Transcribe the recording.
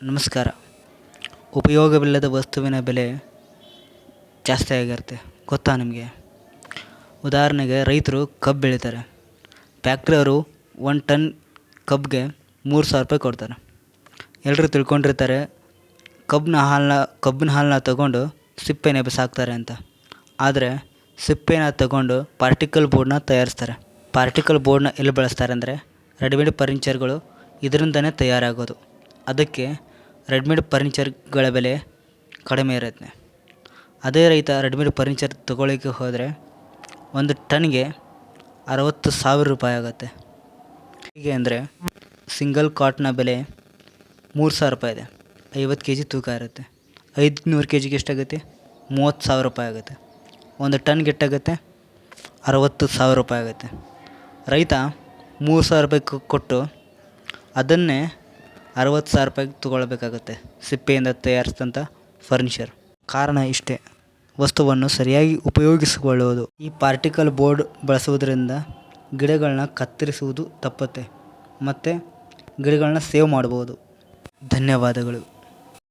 ನಮಸ್ಕಾರ. ಉಪಯೋಗವಿಲ್ಲದ ವಸ್ತುವಿನ ಬೆಲೆ ಜಾಸ್ತಿ ಆಗಿರುತ್ತೆ, ಗೊತ್ತಾ ನಿಮಗೆ? ಉದಾಹರಣೆಗೆ ರೈತರು ಕಬ್ಬು ಬೆಳೀತಾರೆ. ಫ್ಯಾಕ್ಟ್ರಿಯವರು 1 ಟನ್ ಕಬ್ಬಿಗೆ 3,000 ರೂಪಾಯಿ ಕೊಡ್ತಾರೆ. ಎಲ್ಲರೂ ತಿಳ್ಕೊಂಡಿರ್ತಾರೆ ಕಬ್ಬಿನ ಹಾಲನ್ನ ತಗೊಂಡು ಸಿಪ್ಪೆನ ಬಿಸಾಕ್ತಾರೆ ಅಂತ. ಆದರೆ ಸಿಪ್ಪೆನ ತಗೊಂಡು ಪಾರ್ಟಿಕಲ್ ಬೋರ್ಡ್ನ ತಯಾರಿಸ್ತಾರೆ. ಪಾರ್ಟಿಕಲ್ ಬೋರ್ಡ್ನ ಎಲ್ಲಿ ಬಳಸ್ತಾರೆ ಅಂದರೆ ರೆಡಿಮೇಡ್ ಫರ್ನಿಚರ್ಗಳು ಇದರಿಂದನೇ ತಯಾರಾಗೋದು. ಅದಕ್ಕೆ ರೆಡಿಮೇಡ್ ಫರ್ನಿಚರ್ಗಳ ಬೆಲೆ ಕಡಿಮೆ ಇರುತ್ತೆ. ಅದೇ ರೈತ ರೆಡಿಮೇಡ್ ಫರ್ನಿಚರ್ ತೊಗೊಳ್ಳಿಕ್ಕೆ ಹೋದರೆ 1 ಟನ್ಗೆ 60,000 ರೂಪಾಯಿ ಆಗುತ್ತೆ. ಹೀಗೆ ಅಂದರೆ ಸಿಂಗಲ್ ಕಾಟ್ನ ಬೆಲೆ 3,000 ರೂಪಾಯಿ ಇದೆ. 50 kg ತೂಕ ಇರುತ್ತೆ. 500 kgಗೆ ಎಷ್ಟಾಗುತ್ತೆ? 30,000 ರೂಪಾಯಿ ಆಗುತ್ತೆ. 1 ಟನ್ಗೆ ಎಷ್ಟಾಗುತ್ತೆ? 60,000 ರೂಪಾಯಿ ಆಗುತ್ತೆ. ರೈತ 3,000 ರೂಪಾಯಿ ಕೊಟ್ಟು ಅದನ್ನೇ 60,000 ರೂಪಾಯಿಗೆ ತೊಗೊಳ್ಬೇಕಾಗತ್ತೆ, ಸಿಪ್ಪೆಯಿಂದ ತಯಾರಿಸಿದಂಥ ಫರ್ನಿಚರ್. ಕಾರಣ ಇಷ್ಟೇ, ವಸ್ತುವನ್ನು ಸರಿಯಾಗಿ ಉಪಯೋಗಿಸಿಕೊಳ್ಳುವುದು. ಈ ಪಾರ್ಟಿಕಲ್ ಬೋರ್ಡ್ ಬಳಸುವುದರಿಂದ ಗಿಡಗಳನ್ನ ಕತ್ತರಿಸುವುದು ತಪ್ಪುತ್ತೆ ಮತ್ತು ಗಿಡಗಳನ್ನ ಸೇವ್ ಮಾಡ್ಬೋದು. ಧನ್ಯವಾದಗಳು.